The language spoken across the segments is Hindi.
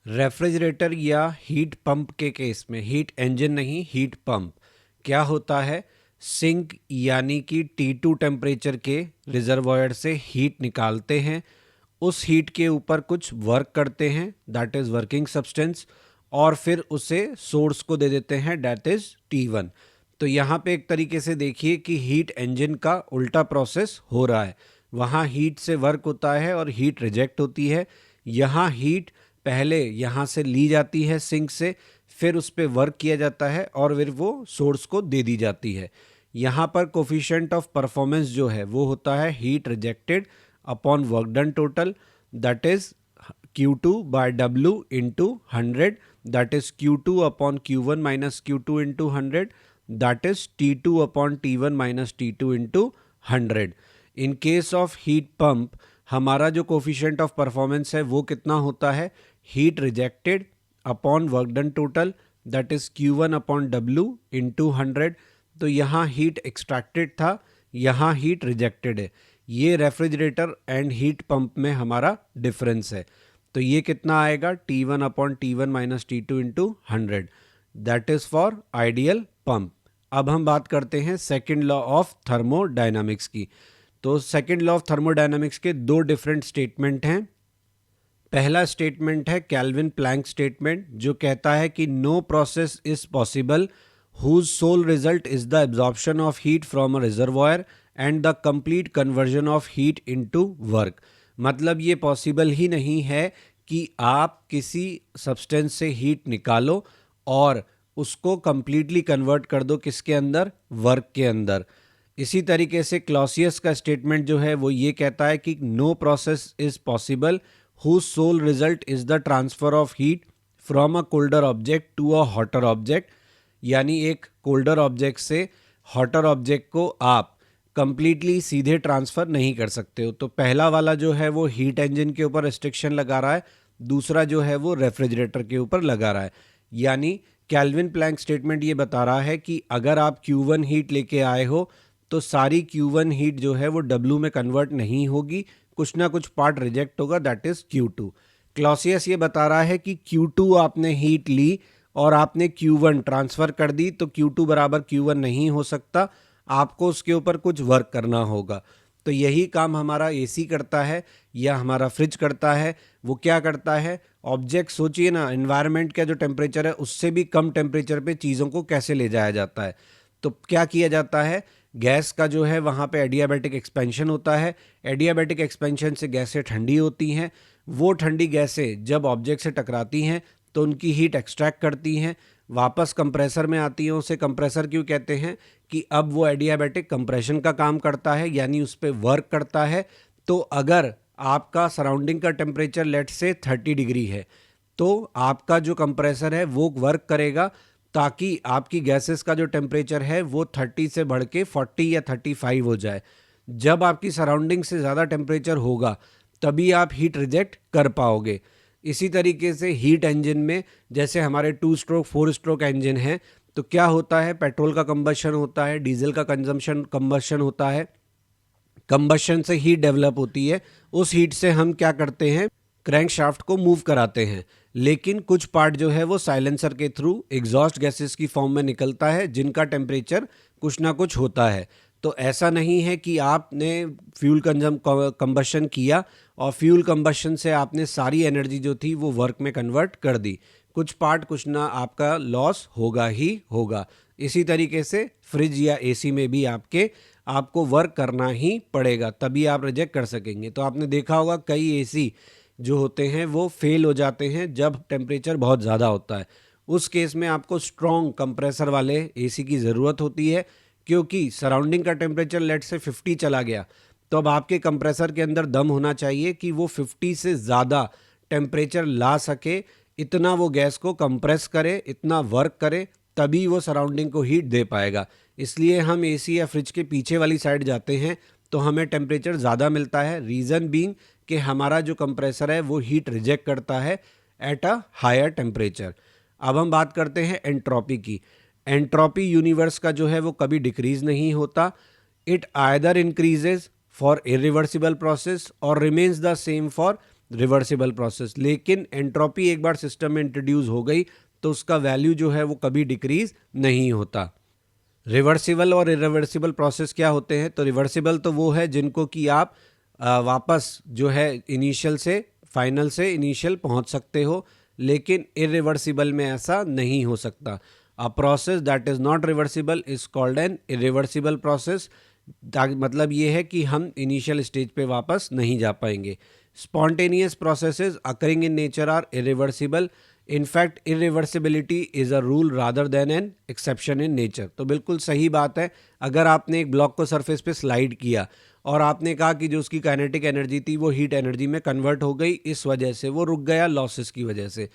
रेफ्रिजरेटर या हीट पंप के केस में, हीट इंजन नहीं हीट पंप, क्या होता है, सिंक यानी कि T2 टेम्परेचर के रिजर्वॉयर से हीट निकालते हैं, उस हीट के ऊपर कुछ वर्क करते हैं, दैट इज़ वर्किंग सब्सटेंस, और फिर उसे सोर्स को दे देते हैं, दैट इज़ T1। तो यहाँ पे एक तरीके से देखिए कि हीट इंजन का उल्टा प्रोसेस हो रहा है। वहाँ हीट से वर्क होता है और हीट रिजेक्ट होती है। यहाँ हीट पहले यहाँ से ली जाती है सिंक से, फिर उस पर वर्क किया जाता है और फिर वो सोर्स को दे दी जाती है। यहाँ पर कोफिशिएंट ऑफ परफॉर्मेंस जो है वो होता है heat rejected upon work done total, that is Q2 by W into 100, that is Q2 upon Q1 minus Q2 into 100, that is T2 upon T1 minus T2 into 100। In case of heat pump हमारा जो कोफिशिएंट ऑफ परफॉर्मेंस है वो कितना होता है, heat rejected upon work done total, that is Q1 upon W into 100। तो यहाँ हीट एक्सट्रैक्टेड था, यहाँ हीट रिजेक्टेड है। ये रेफ्रिजरेटर एंड हीट पंप में हमारा डिफरेंस है। तो ये कितना आएगा, T1 upon T1 minus T2 into 100, that is for ideal pump. अब हम बात करते हैं सेकेंड लॉ ऑफ थर्मोडायनामिक्स की। तो सेकेंड लॉ ऑफ थर्मोडायनामिक्स के दो डिफरेंट स्टेटमेंट हैं। पहला स्टेटमेंट है कैल्विन प्लैंक स्टेटमेंट, जो कहता है कि no process is possible whose sole result is the absorption of heat from a reservoir and the complete conversion of heat into work। मतलब ये पॉसिबल ही नहीं है कि आप किसी सब्सटेंस से हीट निकालो और उसको कंप्लीटली कन्वर्ट कर दो किसके अंदर, वर्क के अंदर। इसी तरीके से क्लॉसियस का स्टेटमेंट जो है वो ये कहता है कि no process is possible whose sole result is the transfer of heat from a colder object to a hotter object। यानी एक कोल्डर ऑब्जेक्ट से हॉटर ऑब्जेक्ट को आप कंप्लीटली सीधे ट्रांसफ़र नहीं कर सकते हो। तो पहला वाला जो है वो हीट इंजन के ऊपर रिस्ट्रिक्शन लगा रहा है, दूसरा जो है वो रेफ्रिजरेटर के ऊपर लगा रहा है। यानी कैल्विन प्लैंक स्टेटमेंट ये बता रहा है कि अगर आप Q1 हीट लेके आए हो तो सारी Q1 हीट जो है वो W में कन्वर्ट नहीं होगी, कुछ ना कुछ पार्ट रिजेक्ट होगा, दैट इज़ Q2। क्लॉसियस ये बता रहा है कि Q2 आपने हीट ली और आपने Q1 ट्रांसफ़र कर दी तो Q2 बराबर Q1 नहीं हो सकता, आपको उसके ऊपर कुछ वर्क करना होगा। तो यही काम हमारा AC करता है या हमारा फ्रिज करता है। वो क्या करता है, ऑब्जेक्ट सोचिए ना, एनवायरनमेंट का जो टेम्परेचर है उससे भी कम टेम्परेचर पे चीज़ों को कैसे ले जाया जाता है। तो क्या किया जाता है, गैस का जो है वहाँ पे एडियाबैटिक एक्सपेंशन होता है। एडियाबैटिक एक्सपेंशन से गैसें ठंडी होती हैं। वो ठंडी गैसें जब ऑब्जेक्ट से टकराती हैं तो उनकी हीट एक्सट्रैक्ट करती हैं, वापस कंप्रेसर में आती हैं। उसे कंप्रेसर क्यों कहते हैं कि अब वो एडियाबैटिक कंप्रेशन का काम करता है, यानी उस पर वर्क करता है। तो अगर आपका सराउंडिंग का टेम्परेचर लेट से 30 डिग्री है तो आपका जो कंप्रेसर है वो वर्क करेगा ताकि आपकी गैसेस का जो टेम्परेचर है वो 30 से बढ़ के 40 या 35 हो जाए। जब आपकी सराउंडिंग से ज़्यादा टेम्परेचर होगा तभी आप हीट रिजेक्ट कर पाओगे। इसी तरीके से हीट इंजन में जैसे हमारे 2 स्ट्रोक 4 स्ट्रोक इंजन है तो क्या होता है, पेट्रोल का कंबशन होता है, डीजल का कंबशन होता है। कंबशन से हीट डेवलप होती है, उस हीट से हम क्या करते हैं, क्रैंक शाफ्ट को मूव कराते हैं। लेकिन कुछ पार्ट जो है वो साइलेंसर के थ्रू एग्जॉस्ट गैसेस की फॉर्म में निकलता है जिनका टेम्परेचर कुछ ना कुछ होता है। तो ऐसा नहीं है कि आपने फ्यूल कंबशन किया और फ्यूल कंबशन से आपने सारी एनर्जी जो थी वो वर्क में कन्वर्ट कर दी। कुछ पार्ट कुछ ना आपका लॉस होगा ही होगा। इसी तरीके से फ्रिज या एसी में भी आपको वर्क करना ही पड़ेगा, तभी आप रिजेक्ट कर सकेंगे। तो आपने देखा होगा कई एसी जो होते हैं वो फेल हो जाते हैं जब टेम्परेचर बहुत ज़्यादा होता है। उस केस में आपको स्ट्रॉन्ग कंप्रेसर वाले एसी की ज़रूरत होती है, क्योंकि सराउंडिंग का टेम्परेचर लेट से 50 चला गया तो अब आपके कंप्रेसर के अंदर दम होना चाहिए कि वो 50 से ज़्यादा टेम्परेचर ला सके, इतना वो गैस को कंप्रेस करे, इतना वर्क करे, तभी वो सराउंडिंग को हीट दे पाएगा। इसलिए हम एसी या फ्रिज के पीछे वाली साइड जाते हैं तो हमें टेम्परेचर ज़्यादा मिलता है। रीज़न बीइंग कि हमारा जो कंप्रेसर है वो हीट रिजेक्ट करता है एट अ हायर टेम्परेचर। अब हम बात करते हैं एंट्रोपी की। एंट्रोपी यूनिवर्स का जो है वो कभी डिक्रीज नहीं होता। It either increases for irreversible process और remains the same for reversible process. लेकिन एंट्रोपी एक बार सिस्टम में इंट्रोड्यूस हो गई तो उसका वैल्यू जो है वो कभी डिक्रीज नहीं होता। रिवर्सिबल और इरिवर्सिबल प्रोसेस क्या होते हैं? तो रिवर्सिबल तो वो है जिनको कि आप वापस जो है इनिशियल से फाइनल से इनिशियल पहुंच सकते हो, लेकिन इरिवर्सिबल में ऐसा नहीं हो सकता। A process that is not reversible is called an irreversible process. मतलब ये है कि हम इनिशियल स्टेज पे वापस नहीं जा पाएंगे। Spontaneous processes occurring in nature are irreversible. In fact irreversibility is a rule rather than an exception in nature. तो बिल्कुल सही बात है। अगर आपने एक ब्लॉक को सरफेस पे स्लाइड किया और आपने कहा कि जो उसकी काइनेटिक एनर्जी थी वो हीट एनर्जी में कन्वर्ट हो गई, इस वजह से वो रुक गया लॉसेस की वजह से।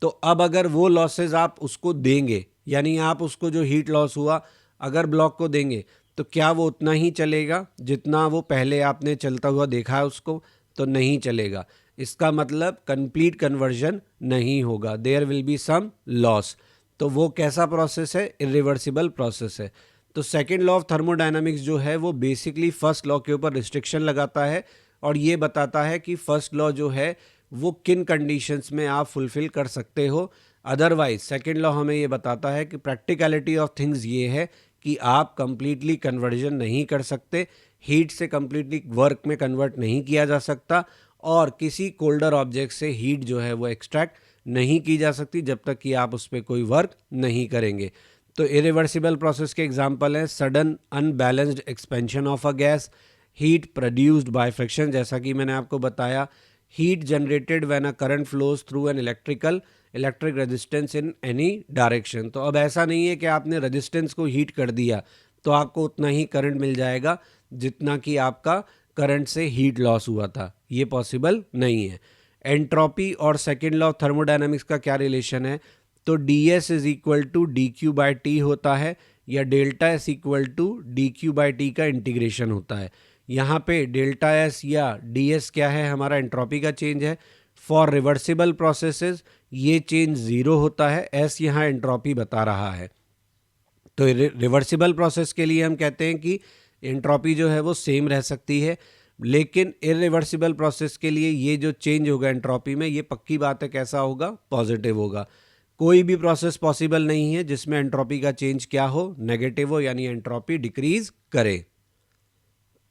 तो अब अगर वो लॉसेस आप उसको देंगे, यानी आप उसको जो हीट लॉस हुआ अगर ब्लॉक को देंगे, तो क्या वो उतना ही चलेगा जितना वो पहले आपने चलता हुआ देखा है उसको? तो नहीं चलेगा। इसका मतलब कंप्लीट कन्वर्जन नहीं होगा, there will be some loss. तो वो कैसा प्रोसेस है? इरिवर्सिबल प्रोसेस है। तो सेकेंड लॉ ऑफ थर्मोडायनामिक्स जो है वो बेसिकली फर्स्ट लॉ के ऊपर रिस्ट्रिक्शन लगाता है और ये बताता है कि फर्स्ट लॉ जो है वो किन कंडीशंस में आप फुलफिल कर सकते हो। अदरवाइज सेकेंड लॉ हमें ये बताता है कि प्रैक्टिकलिटी ऑफ थिंग्स ये है कि आप कंप्लीटली कन्वर्जन नहीं कर सकते, हीट से कंप्लीटली वर्क में कन्वर्ट नहीं किया जा सकता और किसी कोल्डर ऑब्जेक्ट से हीट जो है वो एक्सट्रैक्ट नहीं की जा सकती जब तक कि आप उस पर कोई वर्क नहीं करेंगे। तो इरिवर्सिबल प्रोसेस के एग्जांपल हैं sudden unbalanced expansion of a gas, heat produced by friction, जैसा कि मैंने आपको बताया, heat generated when a current flows through an electric resistance in any direction. तो अब ऐसा नहीं है कि आपने रेजिस्टेंस को हीट कर दिया तो आपको उतना ही करंट मिल जाएगा जितना कि आपका करंट से हीट लॉस हुआ था, ये पॉसिबल नहीं है। एंट्रोपी और सेकेंड लॉ ऑफ थर्मोडायनामिक्स का क्या रिलेशन है? तो D S is equal to D Q by T होता है या delta S equal to D Q by T का इंटीग्रेशन होता है। यहाँ पे डेल्टा एस या डी एस क्या है? हमारा एंट्रोपी का चेंज है। फॉर रिवर्सिबल प्रोसेसेस ये चेंज जीरो होता है, एस यहाँ एंट्रोपी बता रहा है। तो रिवर्सिबल प्रोसेस के लिए हम कहते हैं कि एंट्रोपी जो है वो सेम रह सकती है, लेकिन इरिवर्सिबल प्रोसेस के लिए ये जो चेंज होगा एंट्रोपी में, ये पक्की बात है कैसा होगा? पॉजिटिव होगा। कोई भी प्रोसेस पॉसिबल नहीं है जिसमें एंट्रोपी का चेंज क्या हो? नेगेटिव हो, यानी एंट्रोपी डिक्रीज करे।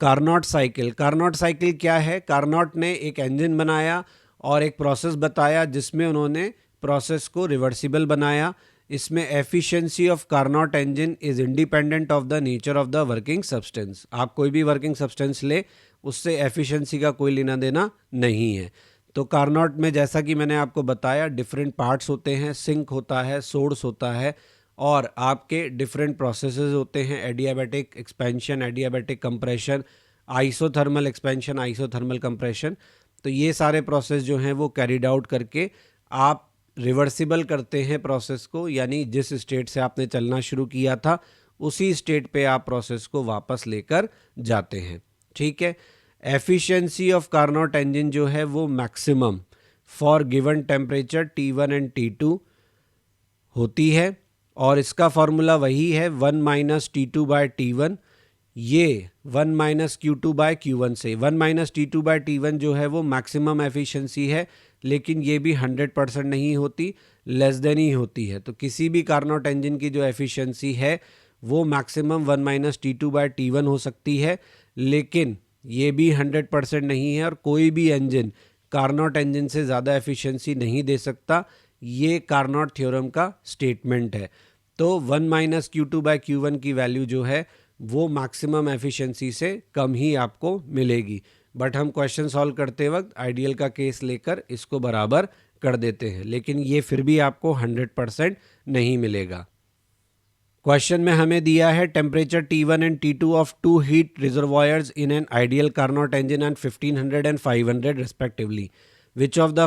कार्नोट साइकिल, कार्नोट साइकिल क्या है? कार्नोट ने एक इंजन बनाया और एक प्रोसेस बताया जिसमें उन्होंने प्रोसेस को रिवर्सिबल बनाया। इसमें efficiency of Carnot engine is independent of the nature of the working substance. आप कोई भी वर्किंग सब्सटेंस ले, उससे एफिशिएंसी का कोई लेना देना नहीं है। तो कार्नोट में जैसा कि मैंने आपको बताया डिफरेंट पार्ट्स होते हैं, सिंक होता है, सोर्स होता है और आपके डिफरेंट प्रोसेसेस होते हैं, adiabatic expansion, adiabatic compression, isothermal expansion, isothermal compression. तो ये सारे प्रोसेस जो हैं वो कैरिड आउट करके आप रिवर्सिबल करते हैं प्रोसेस को, यानी जिस स्टेट से आपने चलना शुरू किया था उसी स्टेट पे आप प्रोसेस को वापस लेकर जाते हैं। ठीक है। एफिशिएंसी ऑफ कार्नोट इंजन जो है वो maximum for given temperature T1 and T2 होती है और इसका फॉर्मूला वही है 1 माइनस T2 बाय T1। ये 1 माइनस Q2 बाय Q1 से 1 माइनस T2 बाय T1 जो है वो मैक्सिमम एफिशिएंसी है, लेकिन ये भी 100% नहीं होती, लेस देन ही होती है। तो किसी भी कार्नोट इंजन की जो एफिशिएंसी है वो maximum 1 minus T2 bye T1 हो सकती है, लेकिन ये भी 100% नहीं है और कोई भी इंजन कार्नोट इंजन से ज़्यादा एफिशिएंसी नहीं दे सकता। ये कार्नोट थ्योरम का स्टेटमेंट है। तो 1 माइनस Q2 बाय Q1 की वैल्यू जो है वो मैक्सिमम एफिशिएंसी से कम ही आपको मिलेगी। बट हम क्वेश्चन सॉल्व करते वक्त आइडियल का केस लेकर इसको बराबर कर देते हैं, लेकिन ये फिर भी आपको 100% नहीं मिलेगा। क्वेश्चन में हमें दिया है temperature T1 and T2 of two heat reservoirs in an ideal Carnot engine and 1500 and 500 respectively. Which of the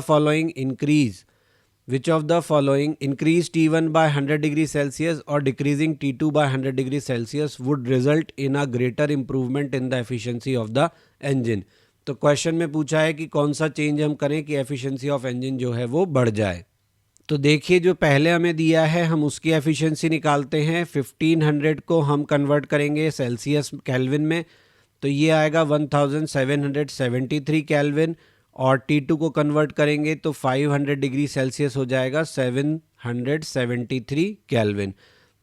following increase T1 by 100 degree Celsius or decreasing T2 by 100 degree Celsius would result in a greater improvement in the efficiency of the engine। तो क्वेश्चन में पूछा है कि कौन सा चेंज हम करें कि एफिशिएंसी ऑफ इंजन जो है वो बढ़ जाए। तो देखिए जो पहले हमें दिया है हम उसकी एफिशिएंसी निकालते हैं। 1500 को हम कन्वर्ट करेंगे सेल्सियस केल्विन में, तो ये आएगा 1773 केल्विन और T2 को कन्वर्ट करेंगे तो 500 डिग्री सेल्सियस हो जाएगा 773 केल्विन।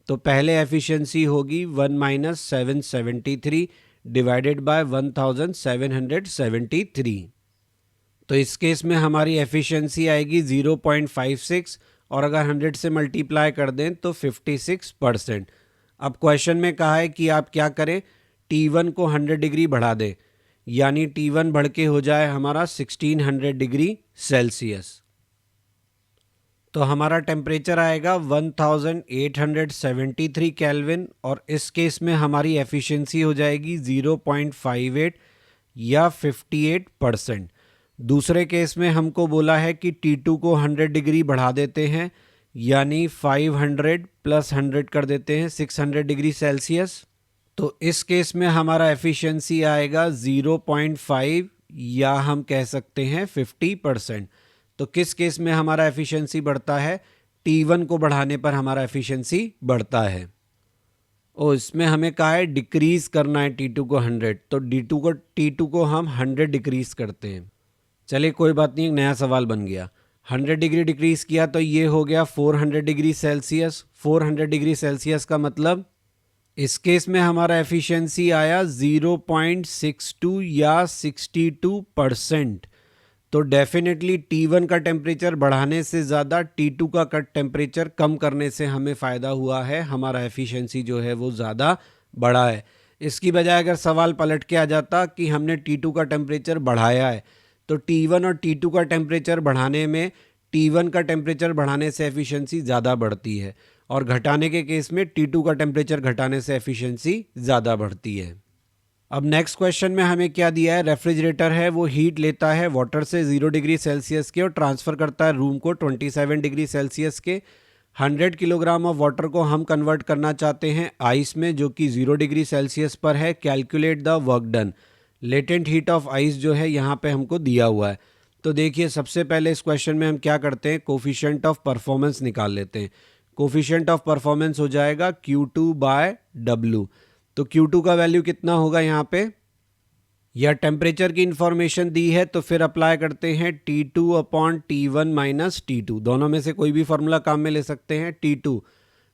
तो पहले एफिशिएंसी होगी 1 माइनस 773 डिवाइडेड बाय 1773। तो इस केस में हमारी एफिशिएंसी आएगी 0.56 और अगर 100 से मल्टीप्लाई कर दें तो 56%। अब क्वेश्चन में कहा है कि आप क्या करें, T1 को 100 डिग्री बढ़ा दें, यानी T1 बढ़ के हो जाए हमारा 1600 डिग्री सेल्सियस। तो हमारा टेम्परेचर आएगा 1873 केल्विन और इस केस में हमारी एफिशिएंसी हो जाएगी 0.58 या 58%। दूसरे केस में हमको बोला है कि T2 को 100 डिग्री बढ़ा देते हैं, यानी 500 प्लस 100 कर देते हैं 600 डिग्री सेल्सियस। तो इस केस में हमारा एफिशिएंसी आएगा 0.5 या हम कह सकते हैं 50%। तो किस केस में हमारा एफिशिएंसी बढ़ता है, T1 को बढ़ाने पर हमारा एफिशिएंसी बढ़ता है। और इसमें हमें कहा है डिक्रीज करना है T2 को 100, तो T2 को हम 100 डिक्रीज करते हैं। चलिए कोई बात नहीं, एक नया सवाल बन गया। 100 डिग्री डिक्रीज किया तो ये हो गया 400 डिग्री सेल्सियस। 400 डिग्री सेल्सियस का मतलब इस केस में हमारा एफिशिएंसी आया 0.62 या 62%। तो डेफिनेटली T1 का टेम्परेचर बढ़ाने से ज़्यादा T2 का टेम्परेचर कम करने से हमें फ़ायदा हुआ है, हमारा एफिशिएंसी जो है वो ज़्यादा बढ़ा है। इसकी बजाय अगर सवाल पलट के आ जाता कि हमने T2 का टेम्परेचर बढ़ाया है, तो T1 और T2 का टेम्परेचर बढ़ाने में T1 का टेम्परेचर बढ़ाने से एफिशिएंसी ज़्यादा बढ़ती है और घटाने के केस में T2 का टेम्परेचर घटाने से एफिशिएंसी ज़्यादा बढ़ती है। अब नेक्स्ट क्वेश्चन में हमें क्या दिया है, रेफ्रिजरेटर है वो हीट लेता है वाटर से 0 डिग्री सेल्सियस के और ट्रांसफ़र करता है रूम को 27 डिग्री सेल्सियस के। 100 किलोग्राम ऑफ वाटर को हम कन्वर्ट करना चाहते हैं आइस में जो कि 0 डिग्री सेल्सियस पर है। Calculate the work done. Latent heat of ice जो है यहाँ पे हमको दिया हुआ है। तो देखिए सबसे पहले इस क्वेश्चन में हम क्या करते हैं, कोफिशिएंट ऑफ परफॉर्मेंस निकाल लेते हैं। कोफिशिएंट ऑफ परफॉर्मेंस हो जाएगा Q2 बाय W। तो Q2 का वैल्यू कितना होगा यहाँ पे, या टेम्परेचर की इंफॉर्मेशन दी है तो फिर अप्लाई करते हैं T2 upon T1 minus T2। दोनों में से कोई भी फॉर्मूला काम में ले सकते हैं।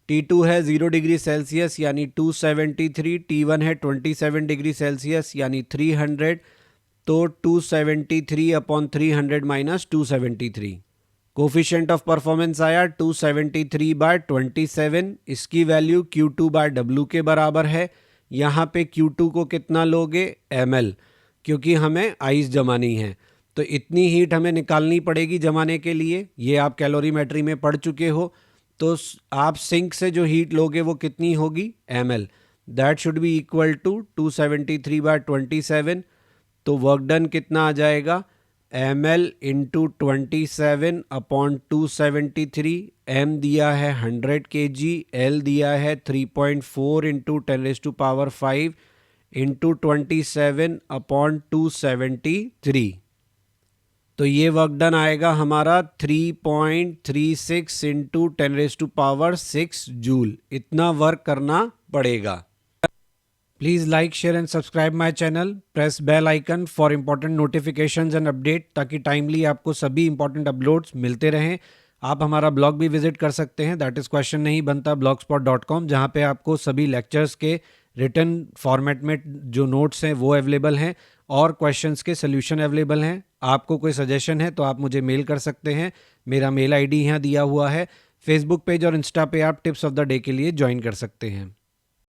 T2 है 0 डिग्री सेल्सियस यानी 273, T1 है 27 डिग्री सेल्सियस यानी 300। तो 273 upon 300 minus 273। Coefficient of performance आया 273 बाय 27। इसकी वैल्यू Q2 बाय W के बराबर है। यहाँ पे Q2 को कितना लोगे, ml, क्योंकि हमें आइस जमानी है तो इतनी हीट हमें निकालनी पड़ेगी जमाने के लिए। ये आप कैलोरीमेट्री में पढ़ चुके हो। तो आप सिंक से जो हीट लोगे वो कितनी होगी, ml। That should be equal to 273 by 27। तो वर्क डन कितना आ जाएगा, ml इंटू 27 अपॉन 273। m दिया है 100 kg, l दिया है 3.4 इंटू 10⁵ इंटू 27 अपॉन 273। तो ये वर्क डन आएगा हमारा 3.36 इंटू 10⁶ जूल। इतना वर्क करना पड़ेगा। Please like, share and subscribe my channel. Press bell icon for important notifications and update, ताकि टाइमली आपको सभी इंपॉर्टेंट अपलोड्स मिलते रहें। आप हमारा ब्लॉग भी विजिट कर सकते हैं, दैट इज़ क्वेश्चन नहीं बनता blogspot.com, जहाँ पे आपको सभी लेक्चर्स के रिटन फॉर्मेट में जो नोट्स हैं वो अवेलेबल हैं और क्वेश्चंस के सोल्यूशन अवेलेबल हैं। आपको कोई सजेशन है तो आप मुझे मेल कर सकते हैं। मेरा मेल ID यहाँ दिया हुआ है। फेसबुक पेज और इंस्टा पे आप टिप्स ऑफ द डे के लिए ज्वाइन कर सकते हैं।